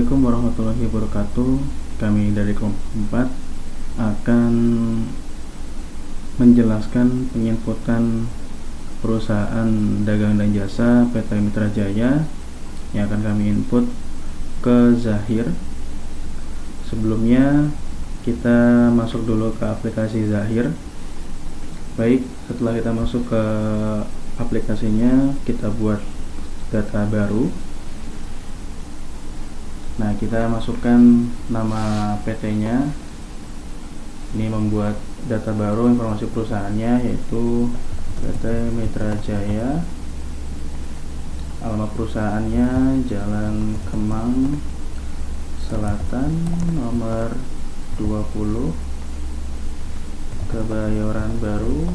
Assalamualaikum warahmatullahi wabarakatuh. Kami dari kelompok 4 akan menjelaskan penginputan perusahaan dagang dan jasa PT Mitra Jaya yang akan kami input ke Zahir. Sebelumnya kita masuk dulu ke aplikasi Zahir. Baik, setelah kita masuk ke aplikasinya, kita buat data baru. Nah, kita masukkan nama PT-nya. Ini membuat data baru, informasi perusahaannya yaitu PT Mitra Jaya. Alamat perusahaannya Jalan Kemang Selatan nomor 20, Kebayoran Baru,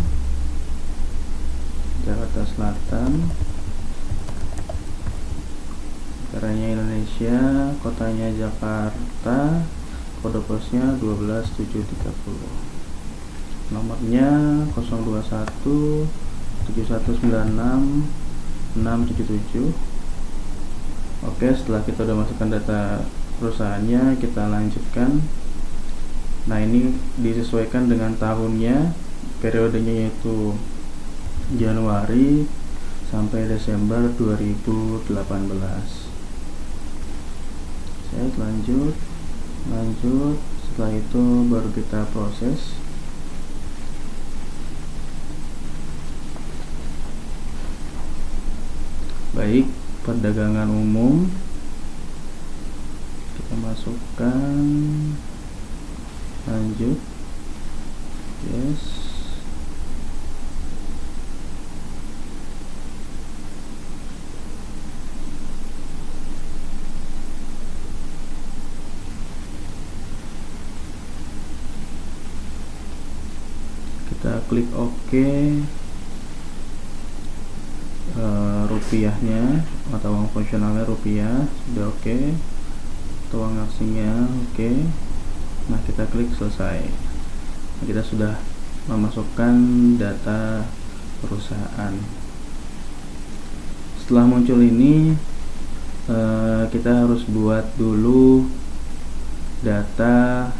Jakarta Selatan. Negaranya Indonesia, kotanya Jakarta, kode posnya 12730. Nomornya 021 7196 677. Oke, setelah kita udah masukkan data perusahaannya, kita lanjutkan. Nah, ini disesuaikan dengan tahunnya, periodenya yaitu Januari sampai Desember 2018. Lanjut, setelah itu baru kita proses. Baik, perdagangan umum kita masukkan, lanjut, yes. Kita klik OK. Rupiahnya atau uang fungsionalnya rupiah sudah oke. Uang asingnya oke. Nah, kita klik selesai. Nah, kita sudah memasukkan data perusahaan. Setelah muncul ini, kita harus buat dulu data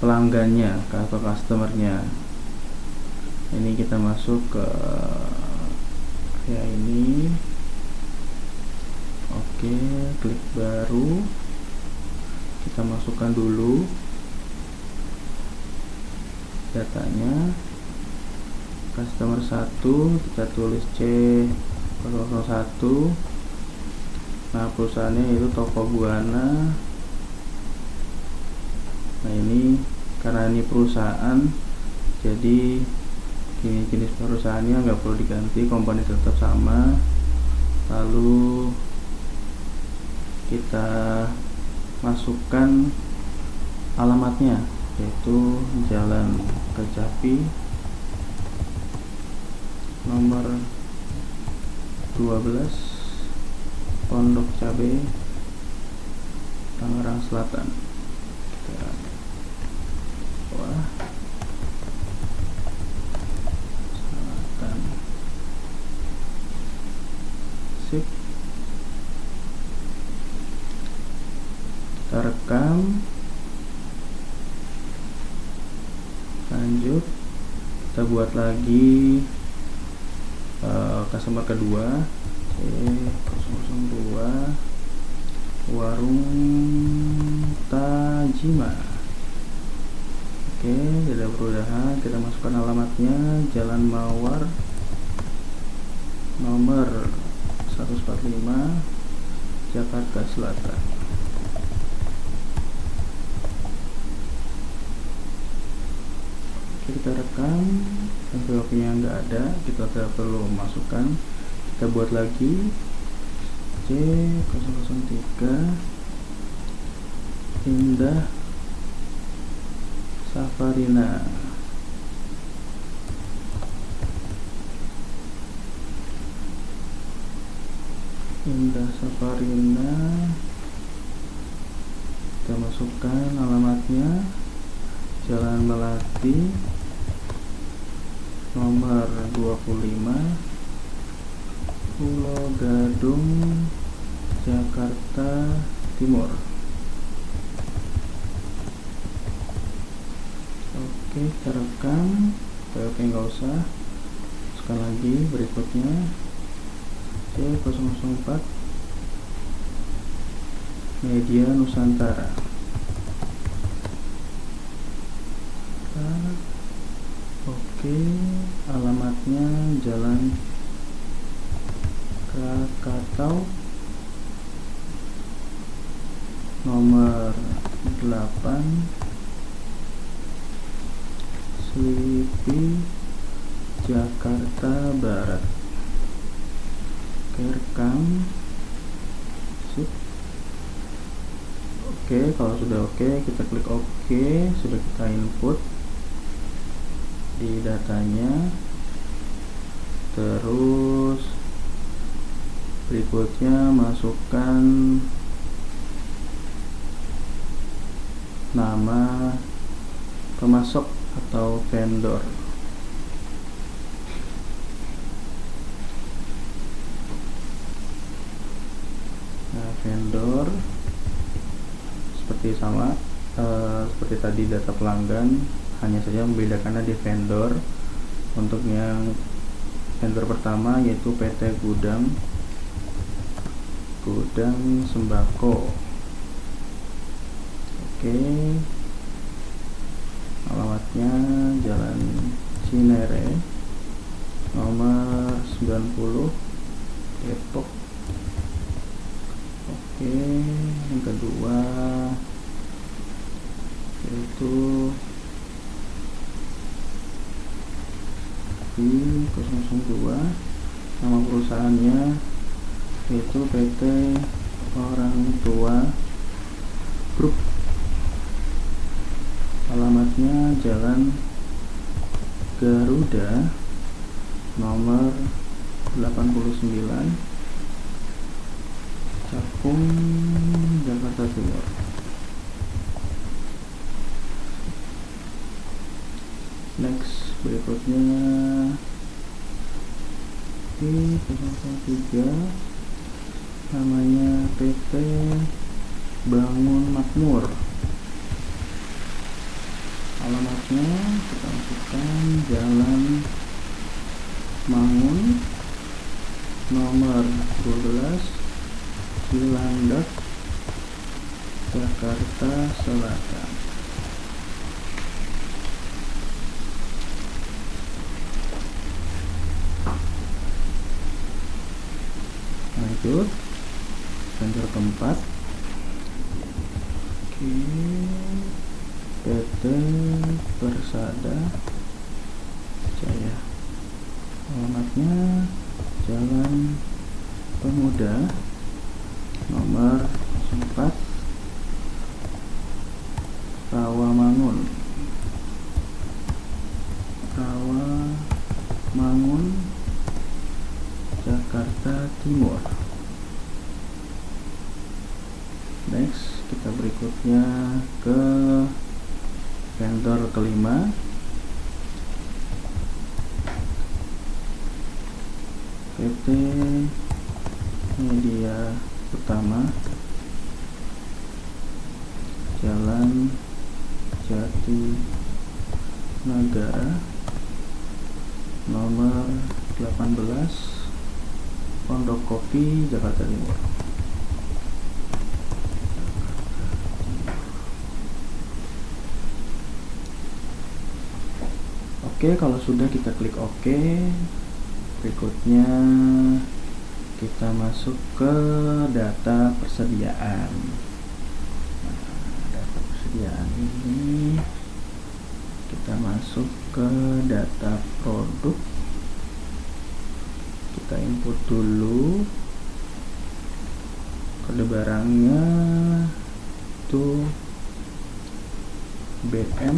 pelanggannya atau customernya. Ini kita masuk ke ini. Oke, klik baru, kita masukkan dulu datanya. Customer 1 kita tulis C001. Nah, perusahaannya itu Toko Buana. Nah, ini karena ini perusahaan, jadi jenis perusahaannya nggak perlu diganti, komponi tetap sama. Lalu kita masukkan alamatnya, yaitu Jalan Kecapi nomor 12, Pondok Cabe, Tangerang Selatan. Sip. Kita rekam, lanjut, kita buat lagi customer kedua, C002, Warung Tajima. Oke, tidak berudahan. Kita masukkan alamatnya Jalan Mawar nomor 145, Jakarta Selatan. Oke, kita rekam. Envelope-nya nggak ada, kita tidak perlu masukkan. Kita buat lagi C003, Indah Safarina. Indah Safarina, kita masukkan alamatnya Jalan Melati nomor 25, Pulau Gadung, Jakarta Timur. Oke, kita rekam. Oke, nggak usah. Sekali lagi berikutnya C004 Media Nusantara. Oke, alamatnya Jalan Krakatau nomor 8 Selipi, Jakarta Barat. Oke, rekam. Sip. Oke, kalau sudah oke, kita klik oke. Sudah kita input di datanya. Terus berikutnya masukkan nama pemasok atau vendor. Nah, vendor seperti sama seperti tadi data pelanggan, hanya saja membedakannya di vendor. Untuk yang vendor pertama yaitu PT Gudang Sembako. Oke, alamatnya Jalan Cinere nomor 90 Depok. Oke, yang kedua yaitu I002, nama perusahaannya yaitu PT Orang Tua Group. Alamatnya Jalan Garuda nomor 89 Cakung, Jakarta Timur. Next, berikutnya I003, namanya PT Bangun Makmur. Alamatnya kita masukkan Jalan Mangun nomor 12 Cilandak, Jakarta Selatan. Lanjut, vendor keempat. Oke, PT Persada Jaya. Alamatnya Jalan Pemuda nomor 4 Rawamangun, Jakarta Timur. Next, kita berikutnya ke vendor kelima, PT Media Utama, Jalan Jati Negara nomor 18 Pondok Kopi, Jakarta Timur. Oke, kalau sudah kita klik OK. Berikutnya kita masuk ke data persediaan. Nah, data persediaan ini kita masuk ke data produk. Kita input dulu kode barangnya itu BM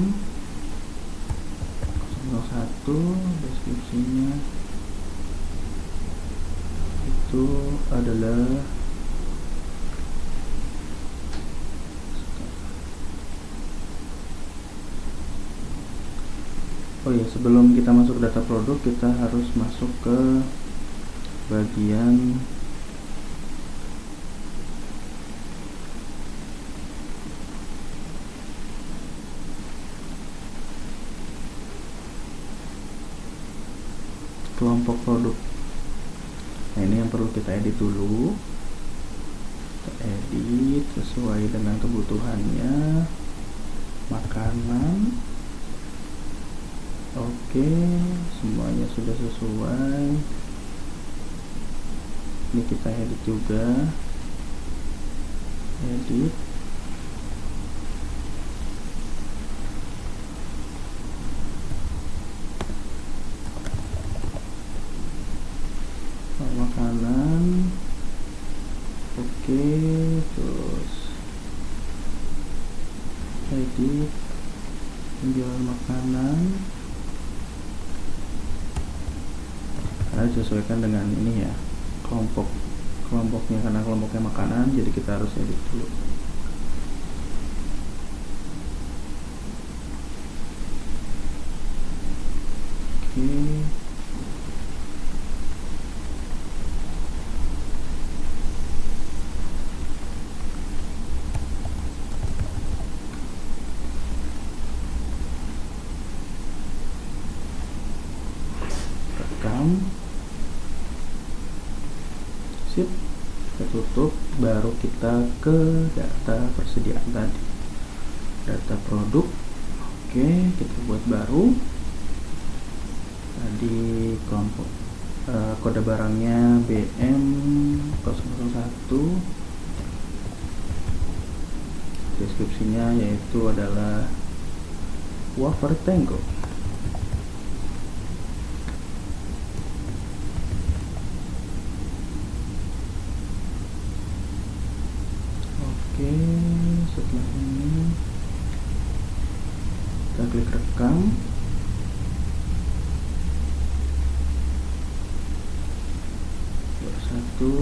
01, deskripsinya itu adalah sebelum kita masuk data produk, kita harus masuk ke bagian kelompok produk. Nah, ini yang perlu kita edit dulu. Kita edit sesuai dengan kebutuhannya. Makanan. Oke, semuanya sudah sesuai. Ini kita edit juga. Edit. Makanan. Oke, terus edit penjualan makanan, karena disesuaikan dengan ini ya, kelompoknya, karena kelompoknya makanan jadi kita harus edit dulu. Oke, rekam, sip, kita tutup, baru kita ke data persediaan tadi, data produk. Oke, kita buat baru. Tadi kelompok kode barangnya BM001, deskripsinya yaitu adalah wafer Tango. Oke, setelah ini kita klik rekam. Satu,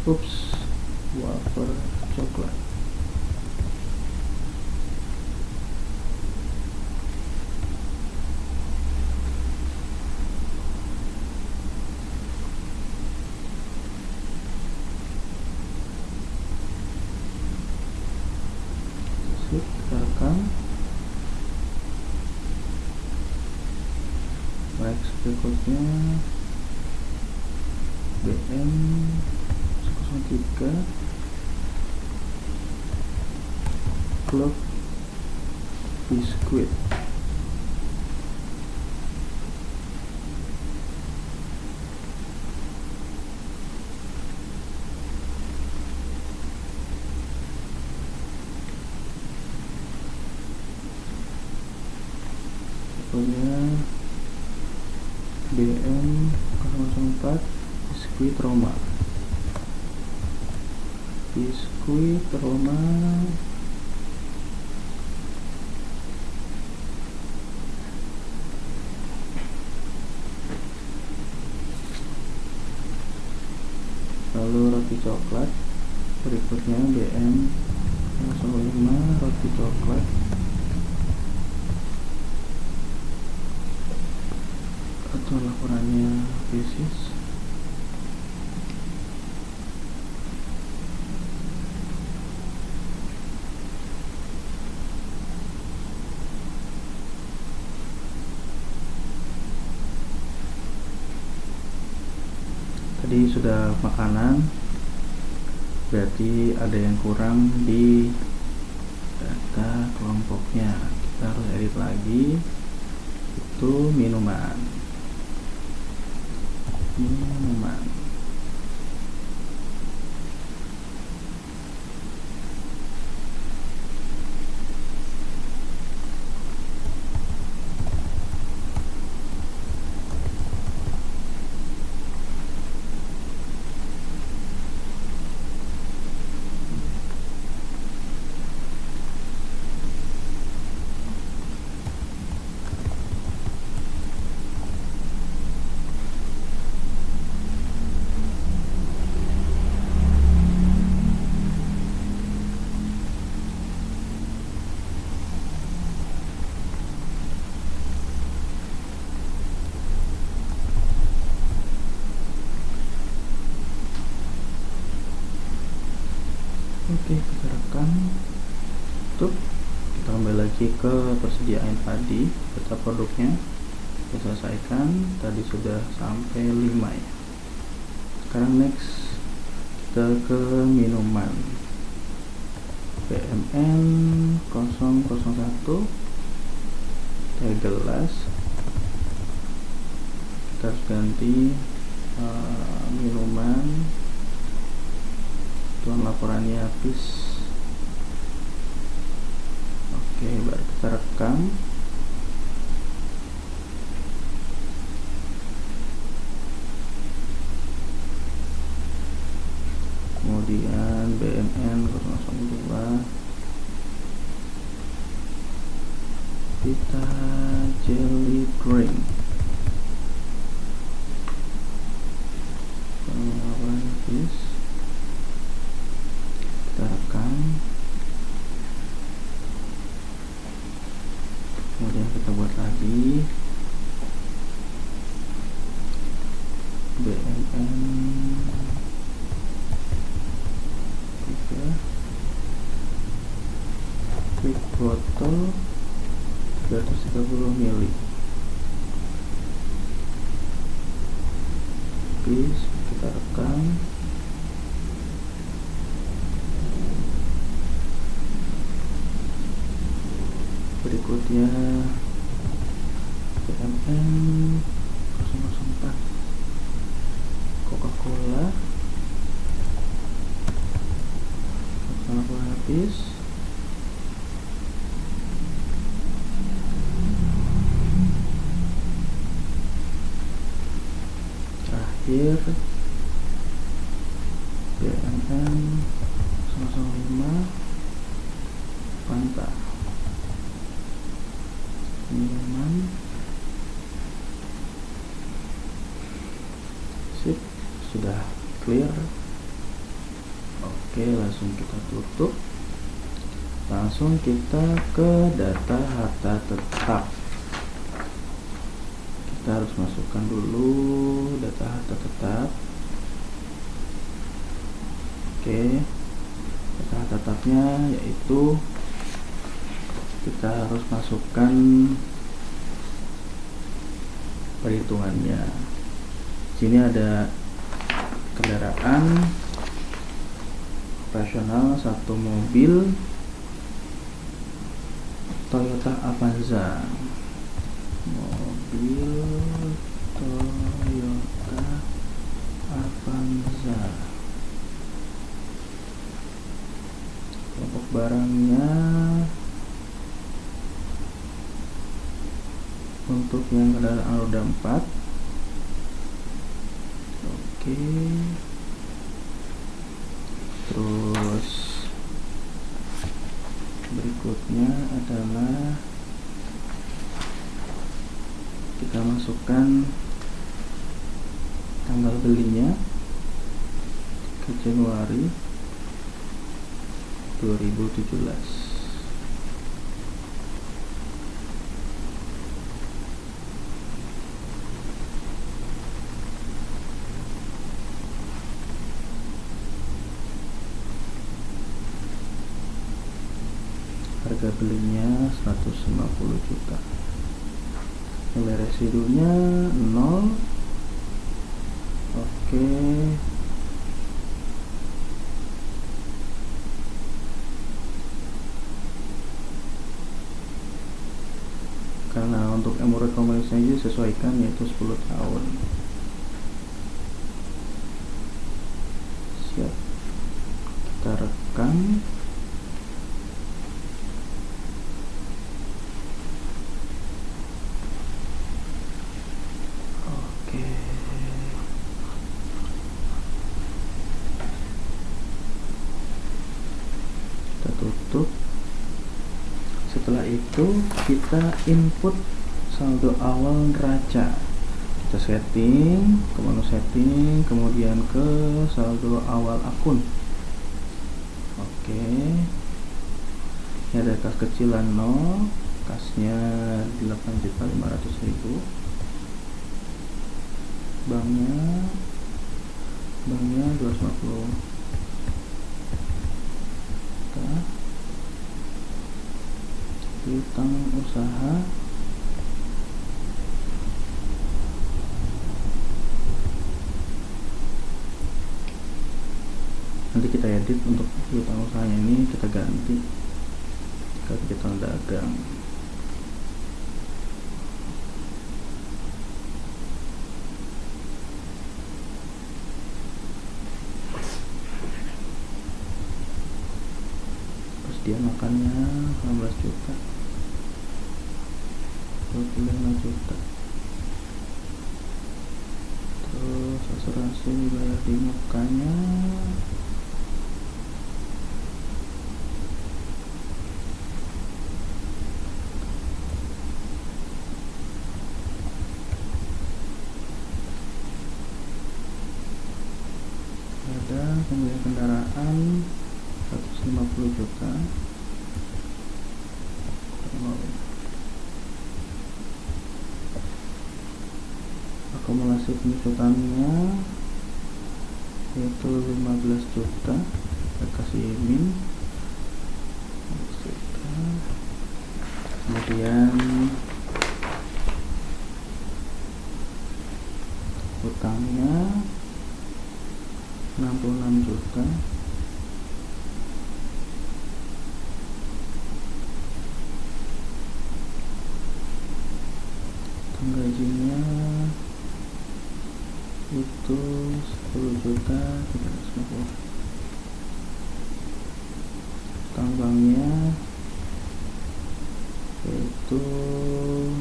ups, wafer coklat. Kita rekam. Baik, berikutnya BM003 clock biskuit. Punya BM004 biskuit Roma. Biskuit Roma lalu roti coklat. Berikutnya BM005 roti coklat. Atau laporannya basis. Tadi sudah makanan, berarti ada yang kurang di data kelompoknya. Kita harus edit lagi. Itu minuman. Oke, kita rekam. artikel persediaan tadi, data produknya kita selesaikan. Tadi sudah sampai 5 ya. Sekarang next kita ke minuman. BMN 001 teh gelas, kita harus ganti minuman. Tuan laporannya habis. Oke, baru kita rekam. Kemudian BMN 002 Vita Jelly Drink. Habis kita rekam. Kemudian kita buat lagi BMN 3 quick bottle 330 ml. Habis kita rekam. Berikutnya BMN 004 Coca-Cola. Coca-Cola habis. Terakhir BMN 005 Fanta. Minuman. Sip, sudah clear. Oke, langsung kita tutup. Langsung kita ke data harta tetap. Kita harus masukkan dulu data harta tetap. Oke, data harta tetapnya yaitu kita harus masukkan perhitungannya. Sini ada kendaraan operasional 1 mobil Toyota Avanza. Mobil Toyota Avanza. Kelompok barangnya untuk yang kendaraan roda 4. Oke. Terus berikutnya adalah kita masukkan tanggal belinya ke Januari 2017. Harga belinya 150 juta. Nilai residunya 0. Oke. Karena untuk umur rekomendasinya aja sesuaikan yaitu 10 tahun. Siap. Kita rekam. Tutup. Setelah itu kita input saldo awal neraca. Kita setting, ke menu setting, kemudian ke saldo awal akun. Oke. Ini ada kas kecilan 0, kasnya 8.500.000. Banknya 250. Klik piutang usaha. Nanti kita edit untuk piutang usahanya ini, kita ganti ke piutang dagang. Terus dia makannya 16 juta, 25 juta. Terus asuransi dibayar di mukanya. Ada pembelian kendaraan 150 juta. Akumulasi penyusutannya yaitu 15 juta. Kita kasih min. Kemudian utangnya 66 juta. Gajinya itu 10 juta 350. Tambangnya yaitu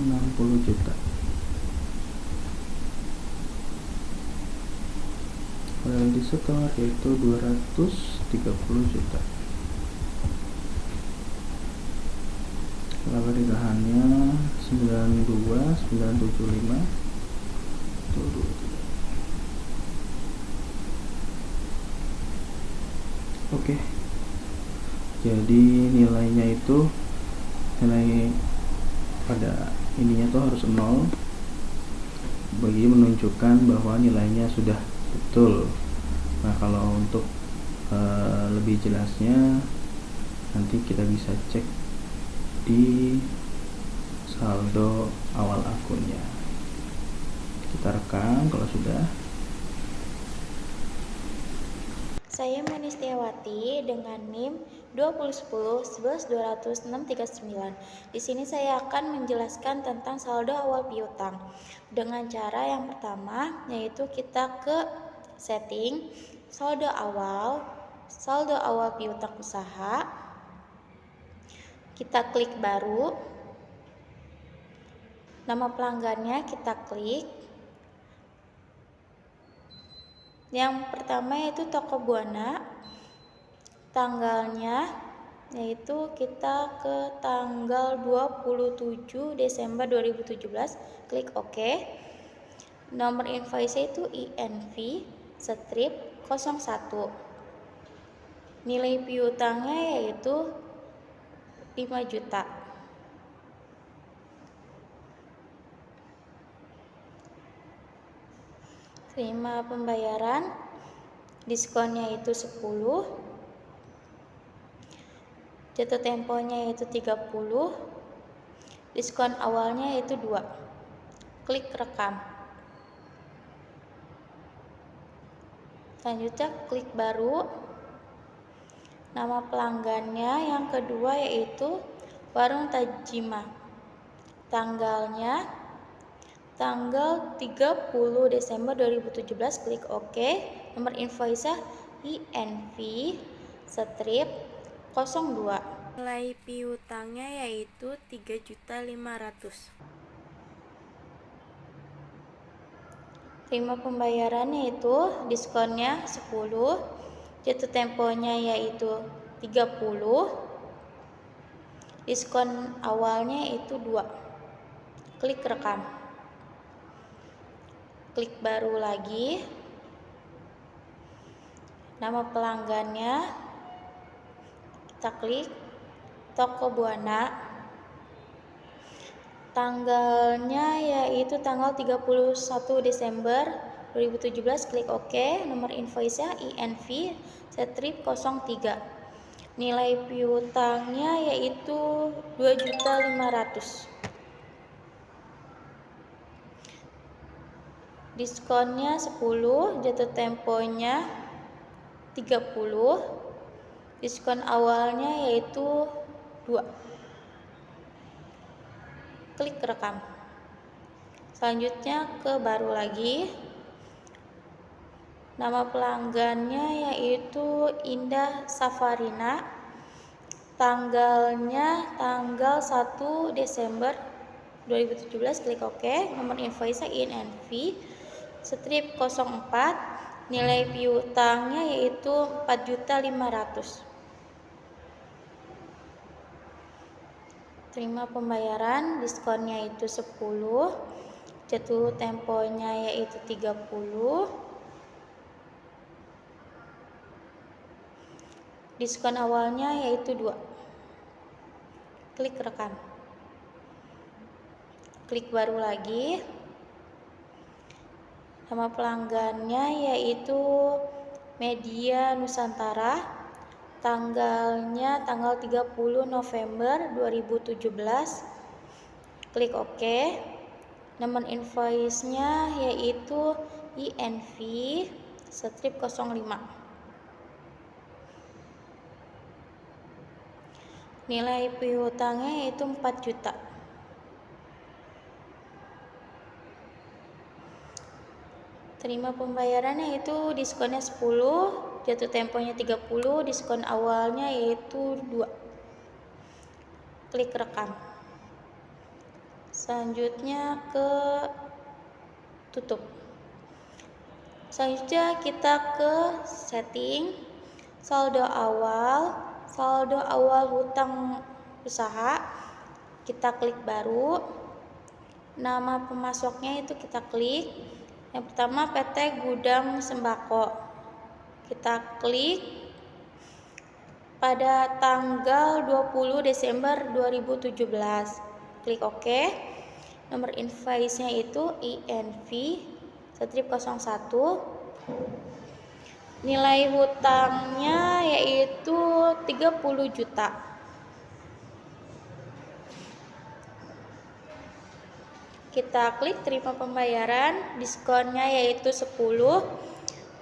60 juta. Royalti setor yaitu 230 juta. Laba nikahannya 92, 975. Oke. Jadi nilainya itu, nilai pada ininya tuh harus 0 bagi menunjukkan bahwa nilainya sudah betul. Nah, kalau untuk lebih jelasnya nanti kita bisa cek di saldo awal akunnya. Kita rekam kalau sudah. Saya Manistiawati dengan NIM 2010-11-200-639. Di sini saya akan menjelaskan tentang saldo awal piutang. Dengan cara yang pertama yaitu kita ke setting, saldo awal piutang usaha. Kita klik baru. Nama pelanggannya kita klik. Yang pertama yaitu toko Buana. Tanggalnya yaitu kita ke tanggal 27 Desember 2017. Klik OK. Nomor invoice itu INV strip 01. Nilai piutangnya yaitu 5 juta. Terima pembayaran, diskonnya itu 10, jatuh temponya itu 30, diskon awalnya itu 2. Klik rekam. Selanjutnya klik baru. Nama pelanggannya yang kedua yaitu Warung Tajima. Tanggalnya tanggal 30 Desember 2017. Klik OK. Nomor invoice INV strip 02. Nilai piutangnya yaitu 3.500.000. Terima pembayarannya itu diskonnya 10, jatuh temponya yaitu 30, diskon awalnya itu 2. Klik rekam. Klik baru lagi. Nama pelanggannya kita klik toko Buana. Tanggalnya yaitu tanggal 31 Desember 2017. Klik OK. Nomor invoice INV strip 03. Nilai piutangnya yaitu 2.500.000. Diskonnya 10, jatuh temponya 30. Diskon awalnya yaitu 2. Klik rekam. Selanjutnya ke baru lagi. Nama pelanggannya yaitu Indah Safarina. Tanggalnya tanggal 1 Desember 2017. Klik OK. Nomor invoice INV strip 04. Nilai piutangnya yaitu 4.500.000. Terima pembayaran. Diskonnya itu 10. Jatuh temponya yaitu 30. Diskon awalnya yaitu 2. Klik rekam. Klik baru lagi. Nama pelanggannya yaitu Media Nusantara. Tanggalnya tanggal 30 November 2017. Klik OK. Nomor invoice-nya yaitu INV strip 05. Nilai piutangnya yaitu 4 juta. Terima pembayarannya yaitu diskonnya 10, jatuh temponya 30, diskon awalnya yaitu 2. Klik rekam. Selanjutnya ke tutup. Selanjutnya kita ke setting, saldo awal hutang usaha. Kita klik baru. Nama pemasoknya itu kita klik. Yang pertama PT Gudang Sembako. Kita klik pada tanggal 20 Desember 2017. Klik OK. Nomor invoice-nya itu INV strip 01. Nilai hutangnya yaitu 30 juta. Kita klik terima pembayaran. Diskonnya yaitu 10.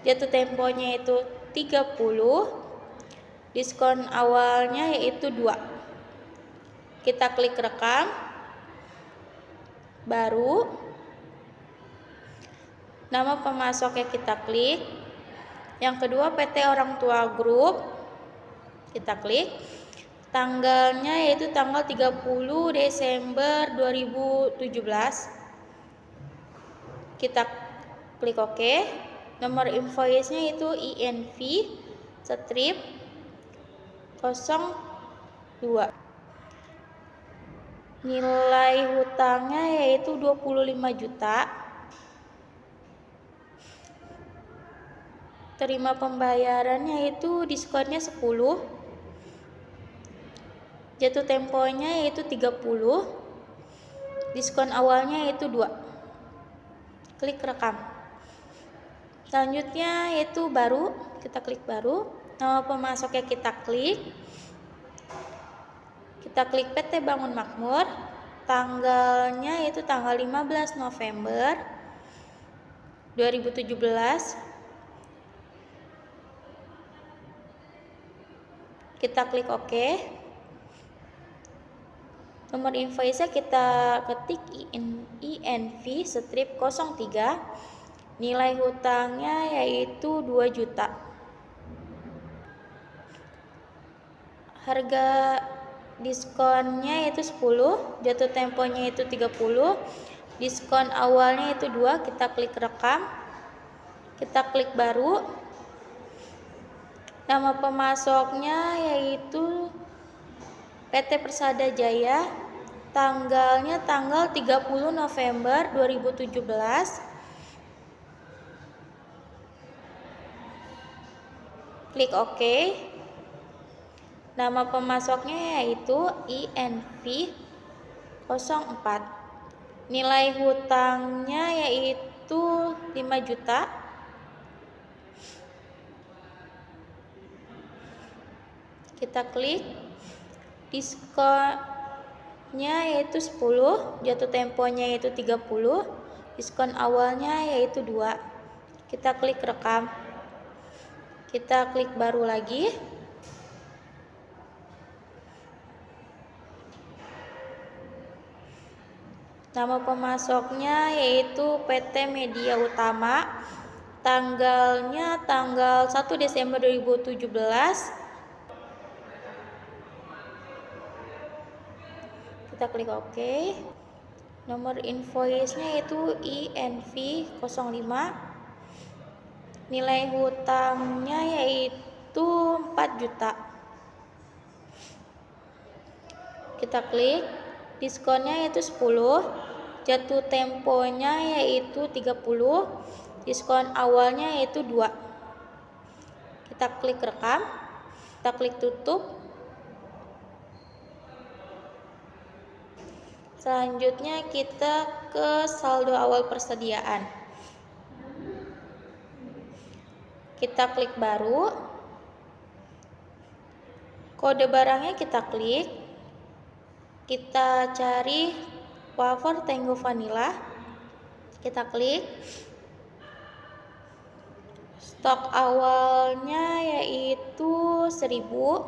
Jatuh temponya itu 30. Diskon awalnya yaitu 2. Kita klik rekam. Baru. Nama pemasoknya kita klik. Yang kedua PT Orang Tua Group. Kita klik. Tanggalnya yaitu tanggal 30 Desember 2017. Kita klik OK. Nomor invoice-nya itu INV strip 02. Nilai hutangnya yaitu 25 juta. Terima pembayarannya itu diskonnya 10. Jatuh temponya yaitu 30. Diskon awalnya yaitu 2. Klik rekam. Selanjutnya yaitu baru. Kita klik baru. Nama pemasoknya kita klik. Kita klik PT Bangun Makmur. Tanggalnya yaitu tanggal 15 November 2017. Kita klik OK. Nomor invoice kita ketik INV strip 03. Nilai hutangnya yaitu 2 juta. Harga diskonnya yaitu 10, jatuh temponya itu 30. Diskon awalnya itu 2. Kita klik rekam. Kita klik baru. Nama pemasoknya yaitu PT Persada Jaya. Tanggalnya tanggal 30 November 2017. Klik OK. Nama pemasoknya yaitu INV 04. Nilai hutangnya yaitu 5 juta. kita klik. Diskonnya yaitu 10, jatuh temponya yaitu 30, diskon awalnya yaitu 2. Kita klik rekam. Kita klik baru lagi. Nama pemasoknya yaitu PT Media Utama. Tanggalnya tanggal 1 Desember 2017. Kita klik OK. Nomor invoice-nya yaitu INV05. Nilai hutangnya yaitu 4 juta. Kita klik. Diskonnya yaitu 10, jatuh temponya yaitu 30, diskon awalnya yaitu 2. Kita klik rekam, kita klik tutup. Selanjutnya kita ke saldo awal persediaan. Kita klik baru. Kode barangnya kita klik. Kita cari wafer Tango Vanilla. Kita klik. Stok awalnya yaitu 1000.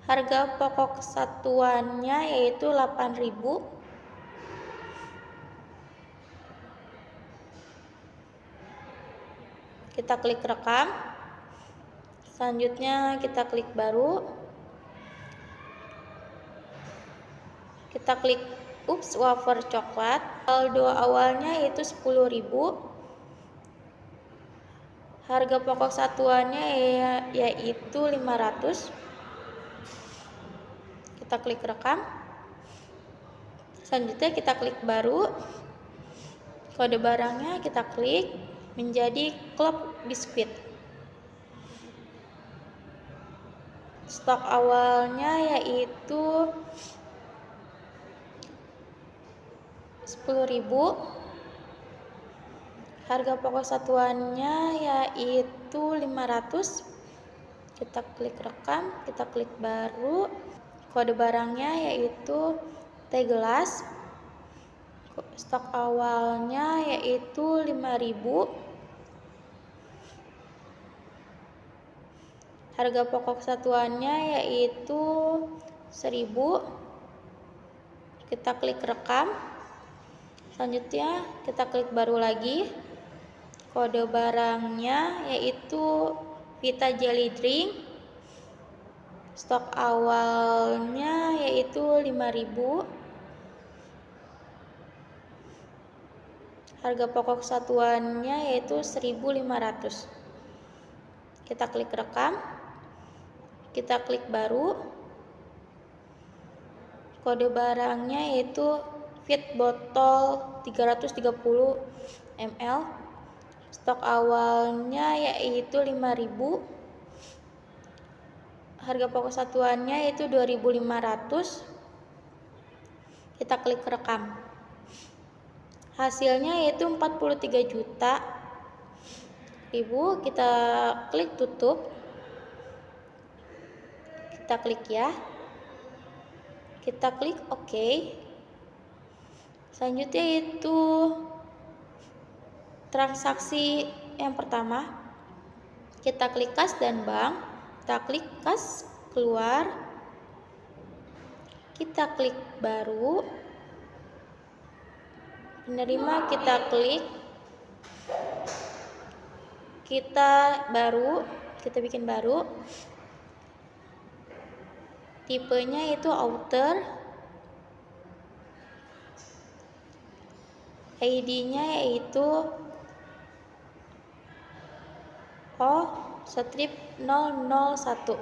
Harga pokok satuannya yaitu 8.000. Kita klik rekam. Selanjutnya kita klik baru. Kita klik wafer coklat. Saldo awalnya yaitu 10.000. Harga pokok satuannya yaitu 500. Kita klik rekam. Selanjutnya kita klik baru. Kode barangnya kita klik menjadi klub biskuit. Stok awalnya yaitu 10.000. Harga pokok satuannya yaitu 500. Kita klik rekam, kita klik baru. Kode barangnya yaitu teh gelas. Stok awalnya yaitu 5.000. Harga pokok satuannya yaitu 1.000. Kita klik rekam. Selanjutnya kita klik baru lagi. Kode barangnya yaitu Vita Jelly Drink. Stok awalnya yaitu 5.000. Harga pokok satuannya yaitu 1.500. Kita klik rekam. Kita klik baru. Kode barangnya yaitu Fit botol 330 ml. Stok awalnya yaitu 5.000. Harga pokok satuannya yaitu 2.500. Kita klik rekam. Hasilnya yaitu 43 juta. Kita klik tutup. Kita klik ya. Kita klik OK. Selanjutnya itu transaksi yang pertama. Kita klik kas dan bank. Kita klik kas, keluar. Kita klik baru. Penerima kita klik. Kita bikin baru. Tipenya itu outer. ID-nya yaitu strip 001.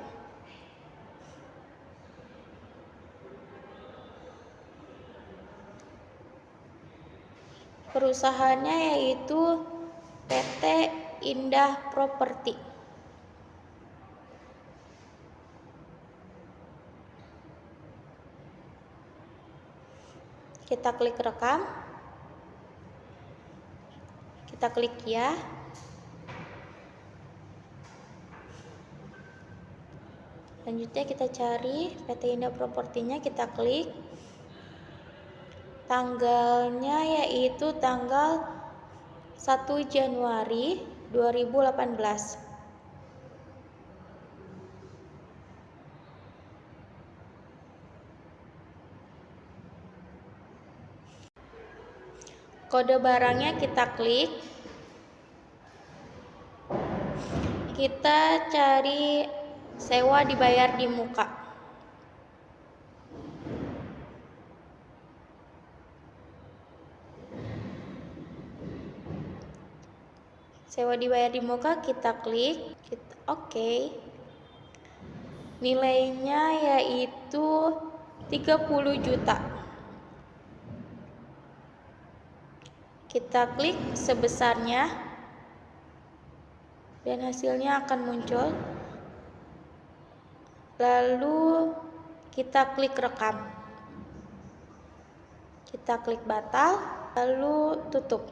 Perusahaannya yaitu PT Indah Property. Kita klik rekam. Kita klik ya. Selanjutnya kita cari PT Indah Propertinya, kita klik. Tanggalnya yaitu tanggal 1 Januari 2018. Kode barangnya kita klik. Kita cari sewa dibayar di muka. Sewa dibayar di muka kita klik, oke. Nilainya yaitu 30 juta. Kita klik sebesarnya dan hasilnya akan muncul. Lalu kita klik rekam. Kita klik batal, lalu tutup.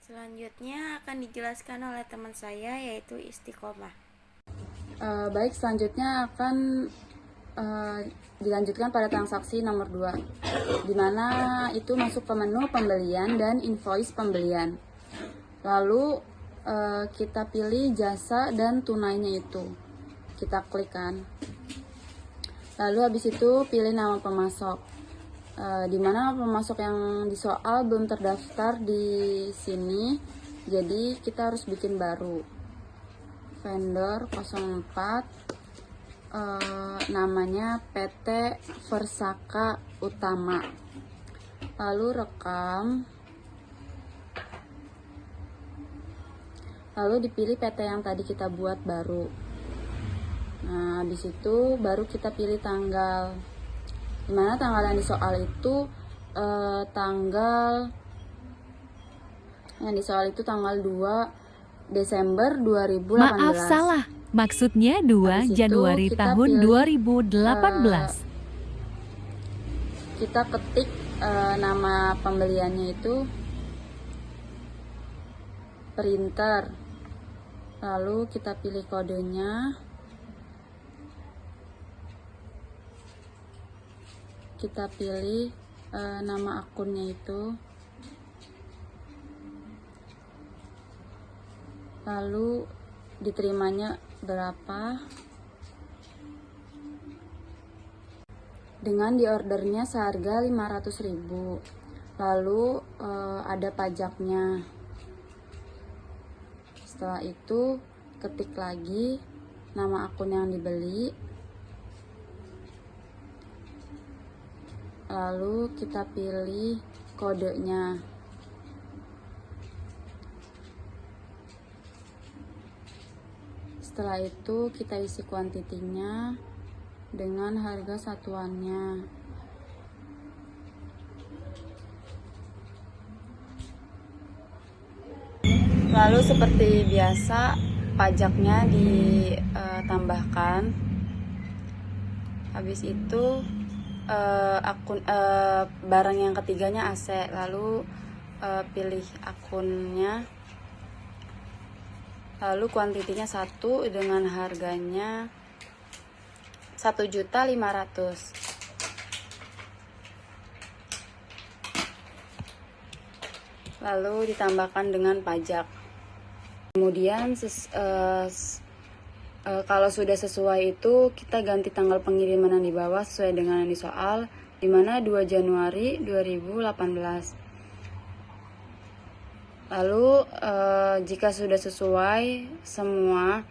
Selanjutnya akan dijelaskan oleh teman saya yaitu Istiqomah. Baik, selanjutnya akan dilanjutkan pada transaksi nomor 2, di mana itu masuk ke menu pembelian dan invoice pembelian. Lalu kita pilih jasa dan tunainya itu. Kita klik kan. Lalu habis itu pilih nama pemasok. Di mana pemasok yang disoal belum terdaftar di sini, jadi kita harus bikin baru. Vendor 04, namanya PT Versaka Utama. Lalu rekam. Lalu dipilih PT yang tadi kita buat baru. Nah, habis itu baru kita pilih tanggal. Dimana tanggal yang disoal itu tanggal 2 Desember 2018. Maaf, salah. Maksudnya 2 Januari tahun 2018. Kita ketik nama pembeliannya itu printer. Lalu kita pilih kodenya. Kita pilih nama akunnya itu. Lalu diterimanya berapa. Dengan diordernya seharga 500.000. Lalu ada pajaknya. Setelah itu ketik lagi nama akun yang dibeli. Lalu kita pilih kodenya. Setelah itu kita isi kuantitinya dengan harga satuannya. Lalu seperti biasa pajaknya ditambahkan. Habis itu barang yang ketiganya AC. Lalu pilih akunnya. Lalu kuantitinya 1 dengan harganya 1.500.000. Lalu ditambahkan dengan pajak. Kemudian kalau sudah sesuai itu kita ganti tanggal pengiriman yang di bawah sesuai dengan yang disoal, di mana 2 Januari 2018. Lalu jika sudah sesuai semua,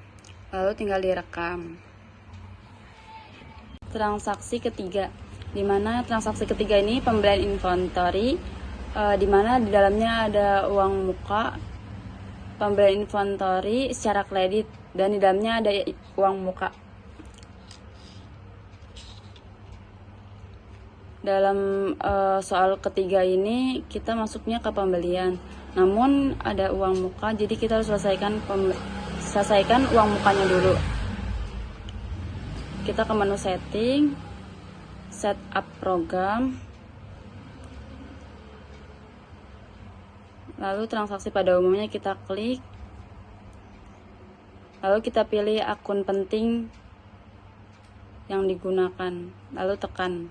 lalu tinggal direkam. Transaksi ketiga, di mana transaksi ketiga ini pembelian inventory, di mana di dalamnya ada uang muka, pembelian inventory secara kredit, dan di dalamnya ada uang muka. Dalam soal ketiga ini kita masuknya ke pembelian, namun ada uang muka, jadi kita harus selesaikan uang mukanya dulu. Kita ke menu setting, setup program, lalu transaksi pada umumnya kita klik. Lalu kita pilih akun penting yang digunakan, lalu tekan.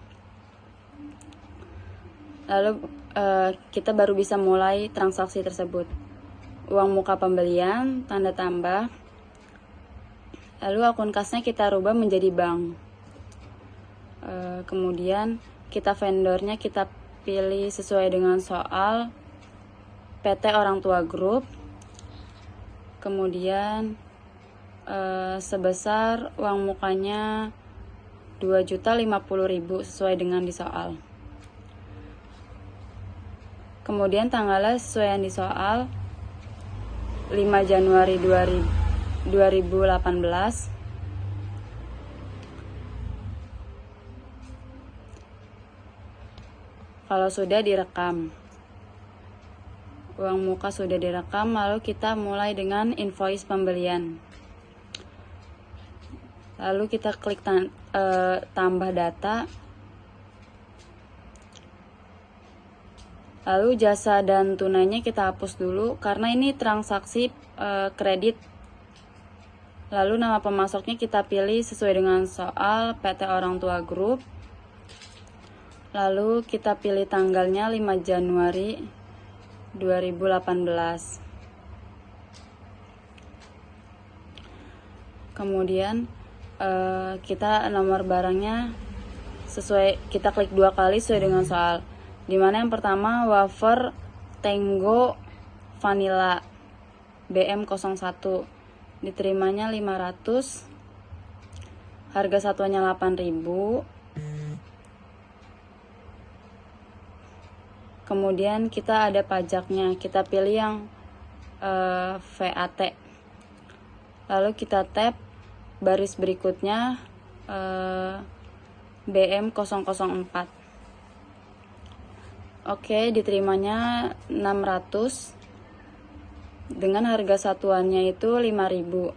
Lalu kita baru bisa mulai transaksi tersebut. Uang muka pembelian, tanda tambah. Lalu akun kasnya kita rubah menjadi bank. Kemudian kita vendornya kita pilih sesuai dengan soal PT Orang Tua Group. Kemudian sebesar uang mukanya 2.050.000 sesuai dengan di soal. Kemudian tanggalnya sesuai yang di soal 5 Januari 2018. Kalau sudah direkam, uang muka sudah direkam, lalu kita mulai dengan invoice pembelian. Lalu kita klik tambah data. Lalu jasa dan tunainya kita hapus dulu karena ini transaksi kredit. Lalu nama pemasoknya kita pilih sesuai dengan soal PT Orang Tua Group. Lalu kita pilih tanggalnya 5 Januari 2018. Kemudian kita nomor barangnya kita klik 2 kali sesuai dengan soal. Dimana yang pertama wafer Tango Vanilla BM01, diterimanya 500, harga satuannya 8.000. Kemudian kita ada pajaknya, kita pilih yang VAT. Lalu kita tap baris berikutnya BM004. Oke, diterimanya 600 dengan harga satuannya itu 5.000.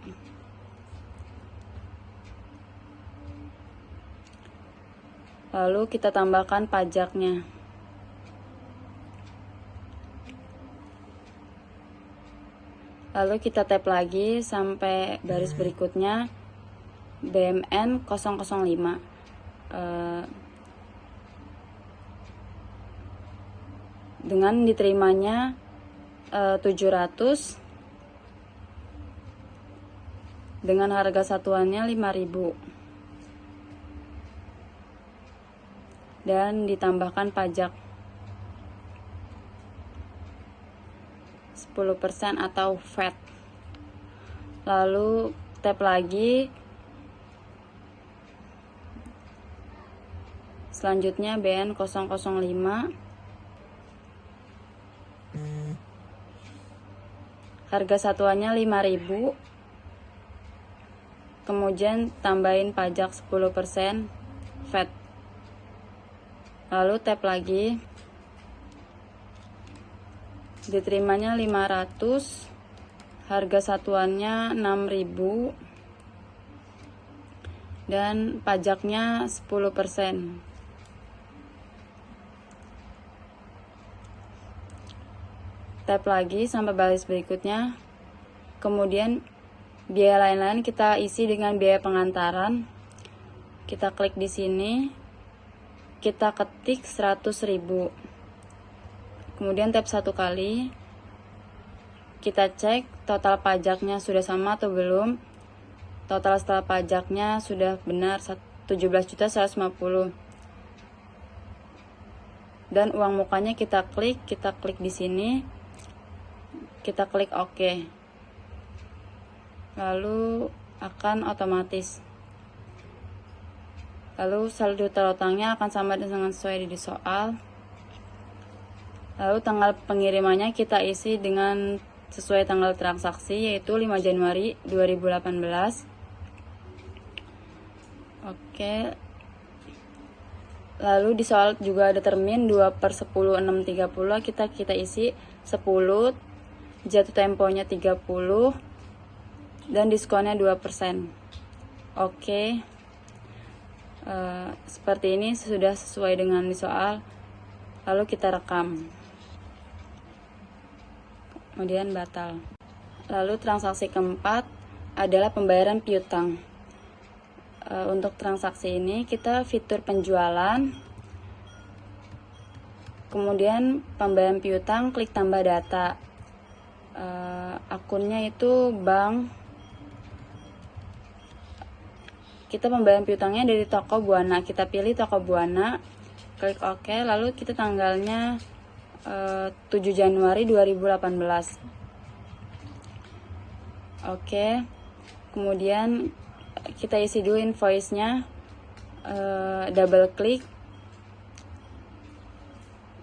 Lalu kita tambahkan pajaknya. Lalu kita tap lagi sampai baris berikutnya BMN 005. Dengan diterimanya 700 dengan harga satuannya 5.000 dan ditambahkan pajak 10% atau VAT. Lalu tap lagi, selanjutnya BN 005, harga satuannya 5.000, kemudian tambahin pajak 10% VAT. Lalu tap lagi, diterimanya 500, harga satuannya 6.000 dan pajaknya 10%. Tap lagi sampai baris berikutnya. Kemudian biaya lain-lain kita isi dengan biaya pengantaran. Kita klik di sini, kita ketik 100.000. Kemudian tap 1 kali. Kita cek total pajaknya sudah sama atau belum. Total setelah pajaknya sudah benar 17.150.000. Dan uang mukanya kita klik di sini. Kita klik OK. Lalu akan otomatis. Lalu saldo terutangnya akan sama dengan sesuai di soal. Lalu tanggal pengirimannya kita isi dengan sesuai tanggal transaksi, yaitu 5 Januari 2018. Oke. Lalu di soal juga ada termin 2/10/630, kita isi 10, jatuh temponya 30, dan diskonnya 2%. Oke. Seperti ini sudah sesuai dengan di soal. Lalu kita rekam. Kemudian batal. Lalu transaksi keempat adalah pembayaran piutang. Untuk transaksi ini kita fitur penjualan, kemudian pembayaran piutang, klik tambah data. Akunnya itu bank. Kita pembayaran piutangnya dari toko Buana. Kita pilih toko Buana, klik OK, lalu kita tanggalnya 7 Januari 2018. Oke, kemudian kita isi dulu invoice-nya, double klik.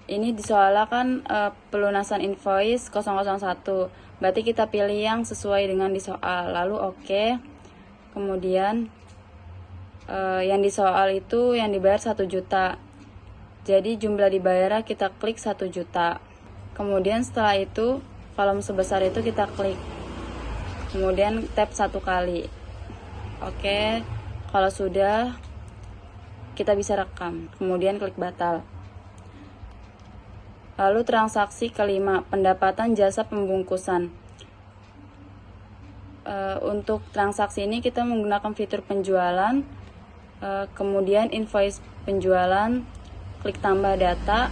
Ini disoalkan pelunasan invoice 001, berarti kita pilih yang sesuai dengan disoal, lalu oke. Kemudian yang disoal itu yang dibayar 1 juta, jadi jumlah dibayar kita klik 1 juta. Kemudian setelah itu kolom sebesar itu kita klik, kemudian tap 1 kali. Oke, kalau sudah kita bisa rekam, kemudian klik batal. Lalu transaksi kelima, pendapatan jasa pembungkusan. Untuk transaksi ini kita menggunakan fitur penjualan, kemudian invoice penjualan, klik tambah data.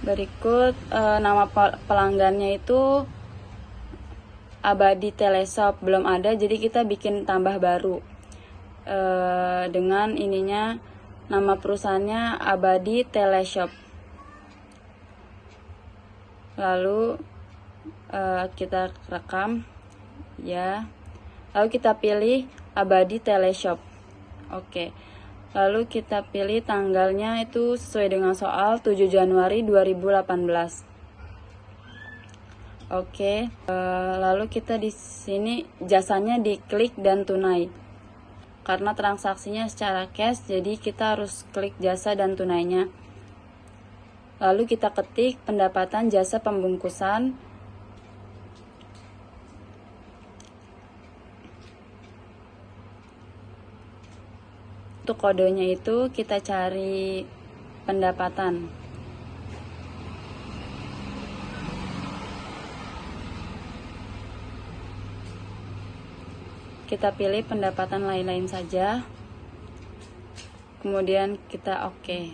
Berikut nama pelanggannya itu Abadi Teleshop, belum ada, jadi kita bikin tambah baru dengan ininya, nama perusahaannya Abadi Teleshop. Lalu kita rekam ya, lalu kita pilih Abadi Teleshop. Oke, lalu kita pilih tanggalnya itu sesuai dengan soal 7 Januari 2018. Oke, lalu kita di sini jasanya diklik dan tunai. Karena transaksinya secara cash, jadi kita harus klik jasa dan tunainya. Lalu kita ketik pendapatan jasa pembungkusan. Untuk kodenya itu kita cari pendapatan. Kita pilih pendapatan lain-lain saja, kemudian kita oke.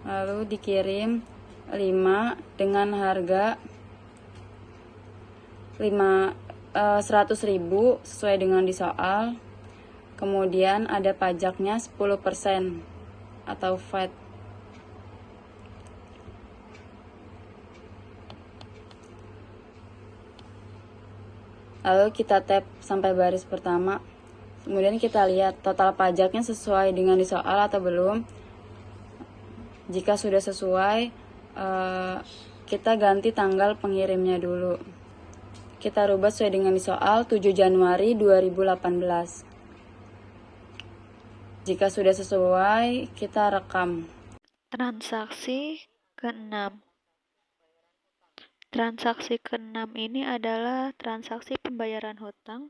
Lalu dikirim 5 dengan harga 100.000 sesuai dengan di soal. Kemudian ada pajaknya 10% atau VAT. Lalu kita tap sampai baris pertama. Kemudian kita lihat total pajaknya sesuai dengan di soal atau belum. Jika sudah sesuai, kita ganti tanggal pengirimnya dulu. Kita rubah sesuai dengan di soal 7 Januari 2018. Jika sudah sesuai, kita rekam. Transaksi ke-6. Transaksi ke-6 ini adalah transaksi pembayaran hutang.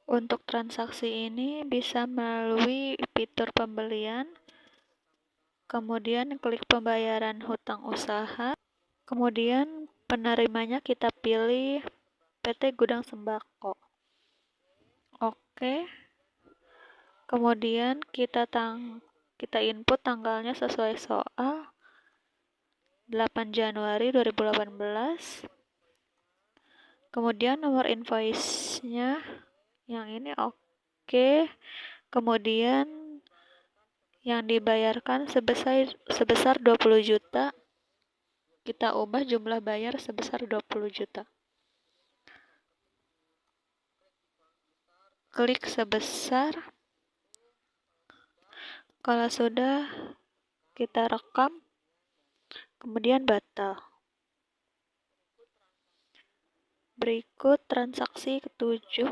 Untuk transaksi ini bisa melalui fitur pembelian, kemudian klik pembayaran hutang usaha, kemudian penerimanya kita pilih PT Gudang Sembako. Oke. Kemudian kita input tanggalnya sesuai soal 8 Januari 2018. Kemudian nomor invoice-nya yang ini oke. Kemudian yang dibayarkan sebesar 20 juta. Kita ubah jumlah bayar sebesar 20 juta. Klik sebesar. Kalau sudah, kita rekam. Kemudian batal. Berikut transaksi ke-7.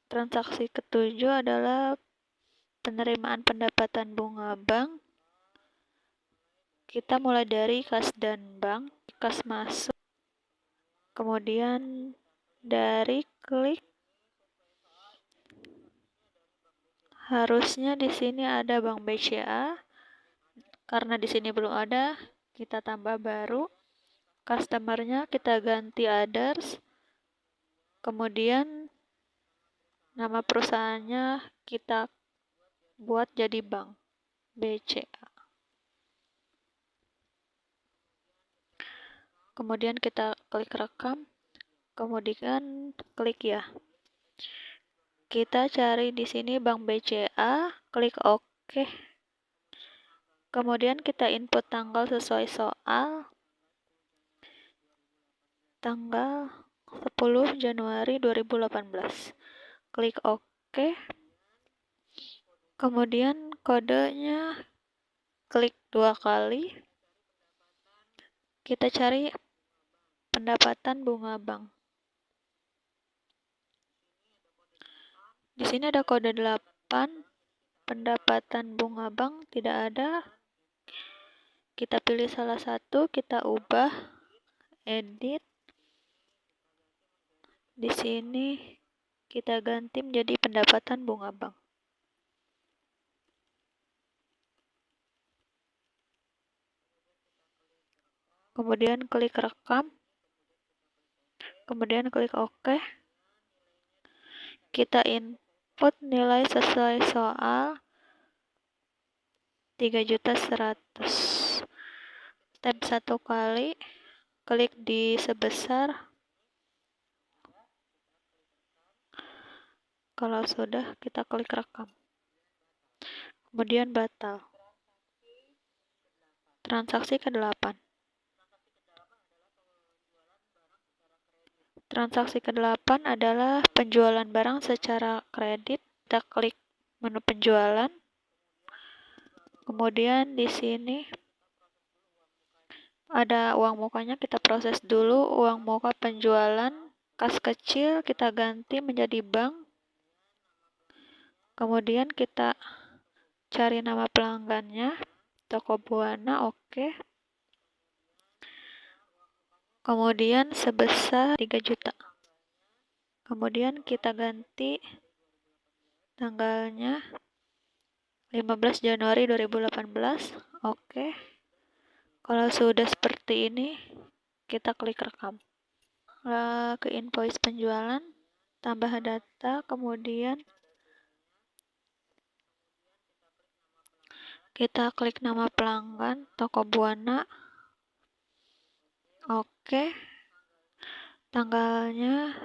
Transaksi ke-7 adalah penerimaan pendapatan bunga bank. Kita mulai dari kas dan bank, kas masuk. Kemudian dari klik. Harusnya di sini ada Bank BCA. Karena di sini belum ada, kita tambah baru. customernya kita ganti others, kemudian nama perusahaannya kita buat jadi bank BCA. Kemudian kita klik rekam, kemudian klik ya. Kita cari di sini bank BCA, klik OK. Kemudian kita input tanggal sesuai soal. Tanggal 10 Januari 2018. Klik OK. Kemudian kodenya klik 2 kali. Kita cari pendapatan bunga bank. Di sini ada kode 8. Pendapatan bunga bank tidak ada. Kita pilih salah satu, kita ubah, edit. Di sini kita ganti menjadi pendapatan bunga bank. Kemudian klik rekam. Kemudian klik OK. Kita input nilai sesuai soal 3.100.000. Tab 1 kali, klik di sebesar. Kalau sudah, kita klik rekam. Kemudian batal. Transaksi ke-8. Transaksi ke-8 adalah penjualan barang secara kredit. Kita klik menu penjualan. Kemudian di sini ada uang mukanya, kita proses dulu uang muka penjualan. Kas kecil kita ganti menjadi bank. Kemudian kita cari nama pelanggannya, toko Buana, oke. Kemudian sebesar 3 juta. Kemudian kita ganti tanggalnya 15 Januari 2018, oke. Kalau sudah seperti ini, kita klik rekam. Ke invoice penjualan, tambah data, kemudian kita klik nama pelanggan, toko Buana. Oke. Tanggalnya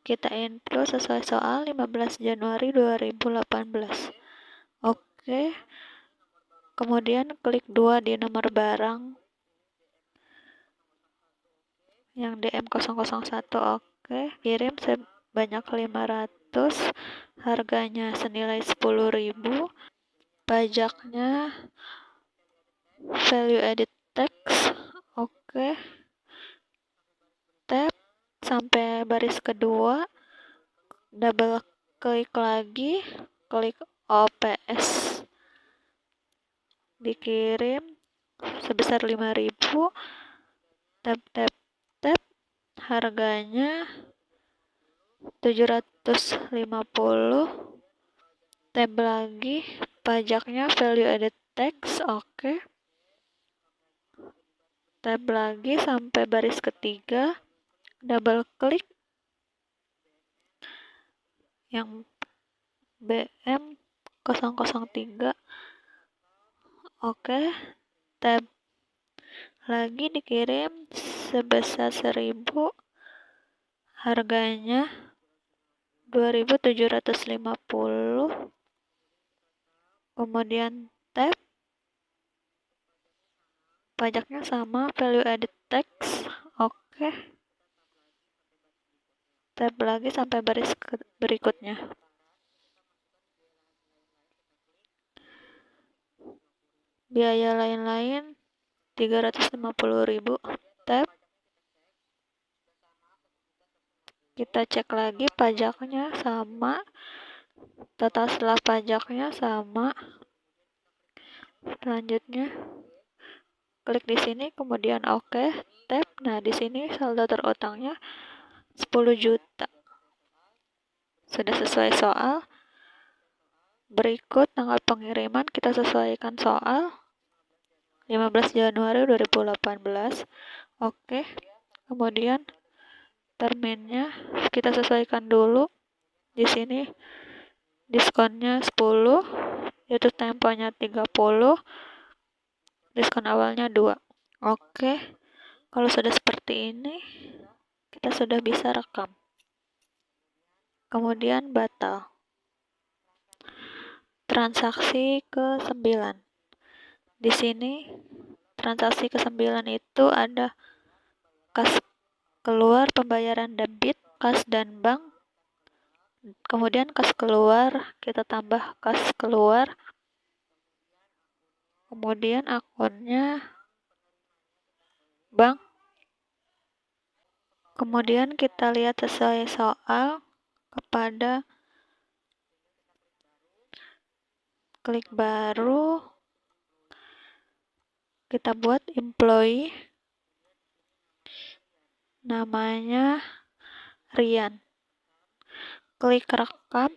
kita input sesuai soal 15 Januari 2018. Oke. Kemudian klik 2 di nomor barang yang DM001. Oke. Kirim sebanyak 500. Harganya senilai 10.000. Pajaknya value added tax. Oke. Tab sampai baris kedua, double klik lagi, klik OPS, dikirim sebesar 5.000. Tab, harganya 750. Tab lagi, pajaknya value added tax. Oke. Tab lagi sampai baris ketiga, double klik yang BM003. Oke. Tab lagi, dikirim sebesar 1.000. Harganya 2.750. Kemudian tab, pajaknya sama, value added tax. Oke. Tab lagi sampai baris berikutnya. Biaya lain-lain 350.000. Tab. Kita cek lagi, pajaknya sama. Total setelah pajaknya sama. Selanjutnya klik di sini, kemudian oke. Tab. Nah, di sini saldo terutangnya 10 juta. Sudah sesuai soal. Berikut tanggal pengiriman, kita sesuaikan soal 15 Januari 2018. Oke. Kemudian terminnya kita sesuaikan dulu. Di sini diskonnya 10, yaitu temponya 30, diskon awalnya 2. Oke. Kalau sudah seperti ini, kita sudah bisa rekam. Kemudian batal. Transaksi ke-9. Di sini transaksi ke-9 itu ada kas keluar, pembayaran debit, kas dan bank. Kemudian kas keluar, kita tambah kas keluar. Kemudian akunnya bank. Kemudian kita lihat sesuai soal kepada klik baru. Kita buat employee. Namanya Rian. Klik rekam.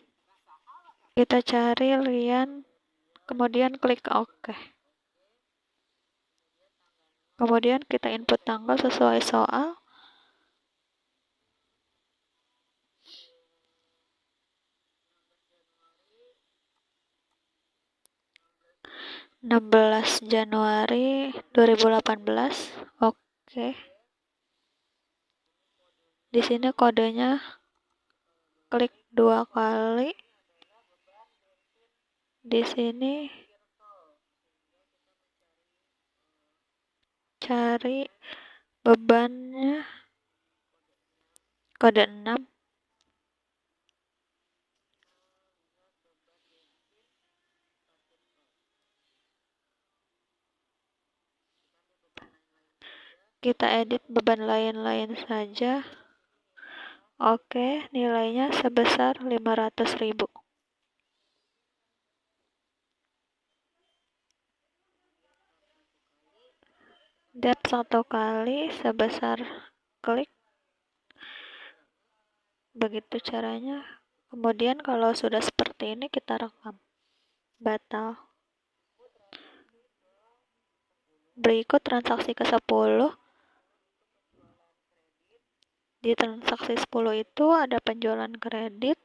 Kita cari Rian. Kemudian klik OK. Kemudian kita input tanggal sesuai soal. Januari 2018. Oke. Di sini kodenya klik 2 kali. Di sini cari bebannya kode 6. Kita edit beban lain-lain saja. Oke, nilainya sebesar 500.000. Dep 1 kali sebesar klik. Begitu caranya. Kemudian kalau sudah seperti ini kita rekam. Batal. Berikut transaksi ke-10. Di transaksi 10 itu ada penjualan kredit.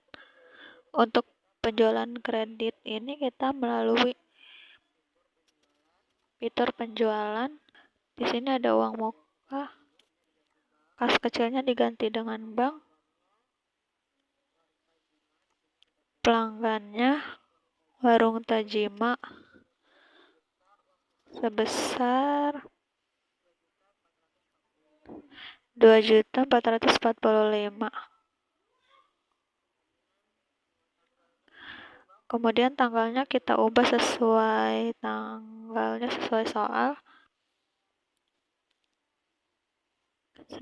Untuk penjualan kredit ini kita melalui fitur penjualan. Di sini ada uang muka. Kas kecilnya diganti dengan bank. Pelanggannya Warung Tajima sebesar 2.445.000. Kemudian tanggalnya kita ubah sesuai soal.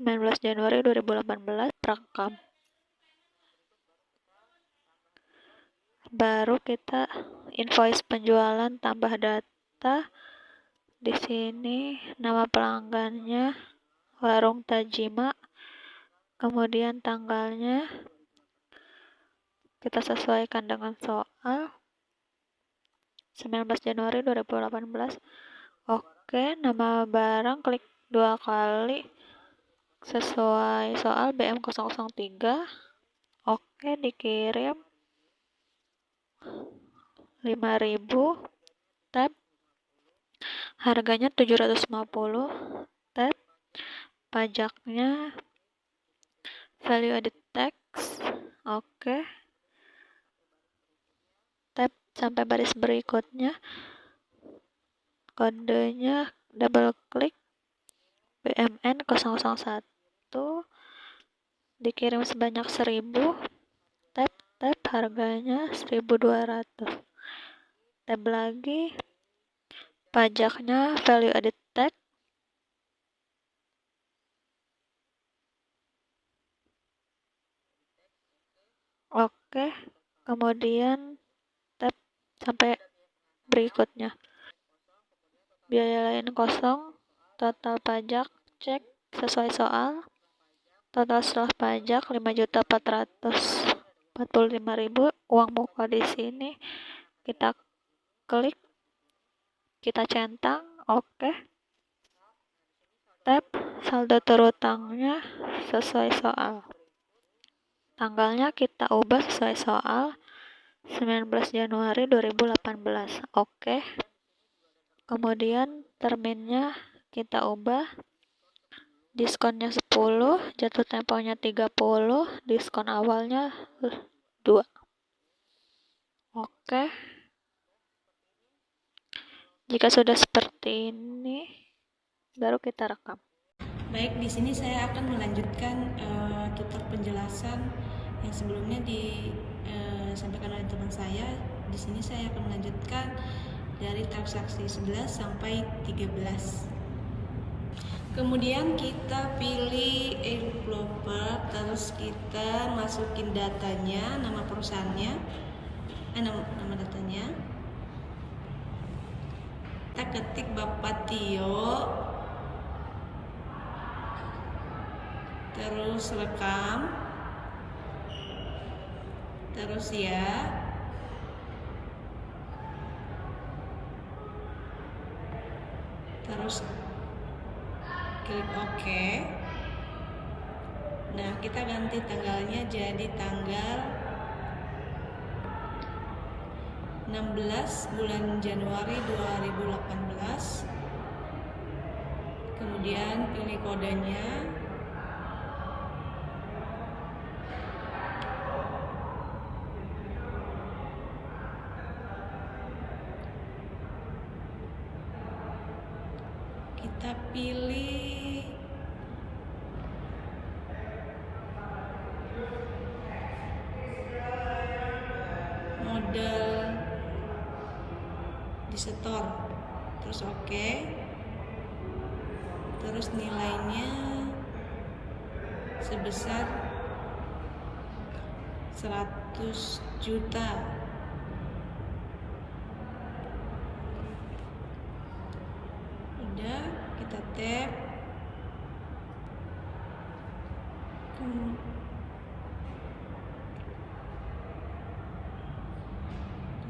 19 Januari 2018 rekam. Baru kita invoice penjualan, tambah data. Di sini nama pelanggannya Warung Tajima. Kemudian tanggalnya kita sesuaikan dengan soal. 19 Januari 2018. Oke, nama barang klik 2 kali sesuai soal BM003. Oke, dikirim 5.000. Tab. Harganya 750. Tab. Pajaknya value added tax. Oke. Tab sampai baris berikutnya. Kodenya double klik. BMN 001. Dikirim sebanyak 1.000. Tab harganya 1.200. Tab lagi. Pajaknya value added tax. Oke. Kemudian tab sampai berikutnya. Biaya lain kosong. Total pajak cek sesuai soal. Total setelah pajak 5.445.000. Uang muka di sini kita klik, kita centang. Oke. tab saldo terutangnya sesuai soal. Tanggalnya kita ubah sesuai soal 19 Januari 2018. Oke. Kemudian terminnya kita ubah, diskonnya 10, jatuh temponya 30, diskon awalnya 2. Oke. Jika sudah seperti ini, baru kita rekam. Baik, di sini saya akan melanjutkan tutor penjelasan yang sebelumnya disampaikan oleh teman saya. Di sini saya akan melanjutkan dari transaksi 11 sampai 13. Kemudian kita pilih envelope, terus kita masukin datanya, nama perusahaannya, nama datanya. Kita ketik Bapak Tio, terus rekam, terus ya, terus klik OK. Nah, kita ganti tanggalnya jadi tanggal 16 bulan Januari 2018. Kemudian pilih kodenya. Kita pilih modal di setor, terus oke, terus nilainya sebesar 100 juta. Udah, kita tap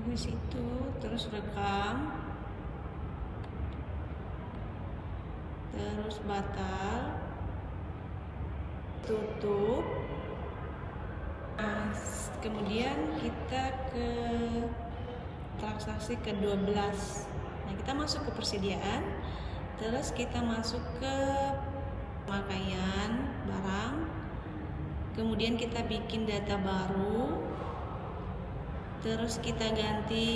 di situ, terus rekam, terus batal, tutup. Nah, kemudian kita ke transaksi ke-12. Nah, kita masuk ke persediaan, terus kita masuk ke pemakaian barang, kemudian kita bikin data baru, terus kita ganti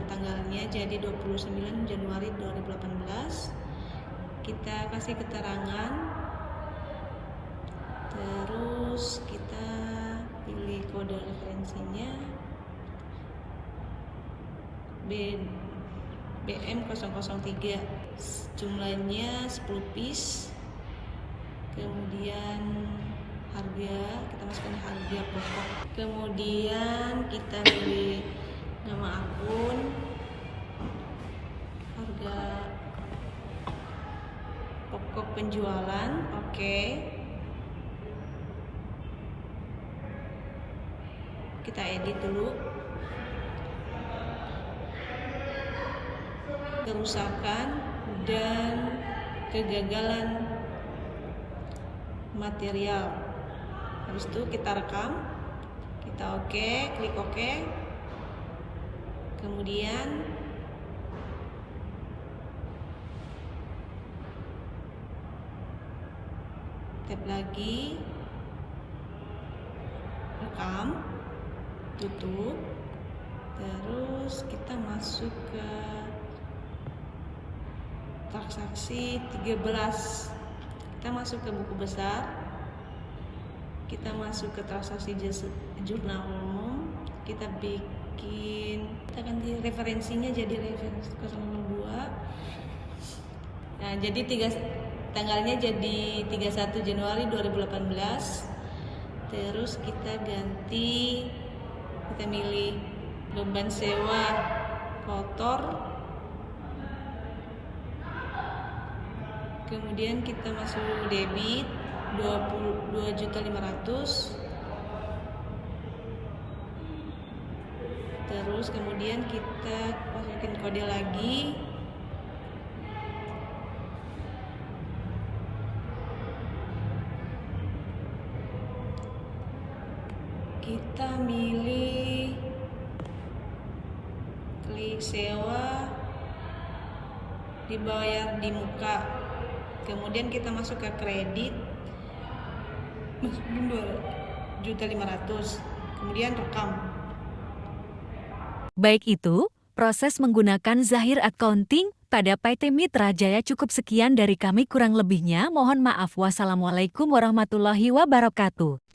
tanggalnya jadi 29 Januari 2018. Kita kasih keterangan, terus kita pilih kode referensinya BM003, jumlahnya 10 piece. Kemudian harga, kita masukkan harga pokok. Kemudian kita pilih nama akun, harga pokok penjualan, oke. Kita edit dulu. Kerusakan dan kegagalan material. Habis itu kita rekam, kita oke, klik oke. Kemudian tap lagi, rekam, tutup. Terus kita masuk ke transaksi 13. Kita masuk ke buku besar, kita masuk ke transaksi jurnal umum, kita ganti referensinya jadi referensi 002. Nah, jadi tanggalnya jadi 31 Januari 2018. Terus kita ganti, kita milih beban sewa kotor. Kemudian kita masuk debit 22.500.000. Terus kemudian kita masukin kode lagi. klik sewa, dibayar di muka, kemudian kita masuk ke kredit, masukin 2.500.000, kemudian rekam. Baik itu, proses menggunakan Zahir Accounting pada PT Mitra Jaya cukup sekian dari kami, kurang lebihnya mohon maaf. Wassalamualaikum warahmatullahi wabarakatuh.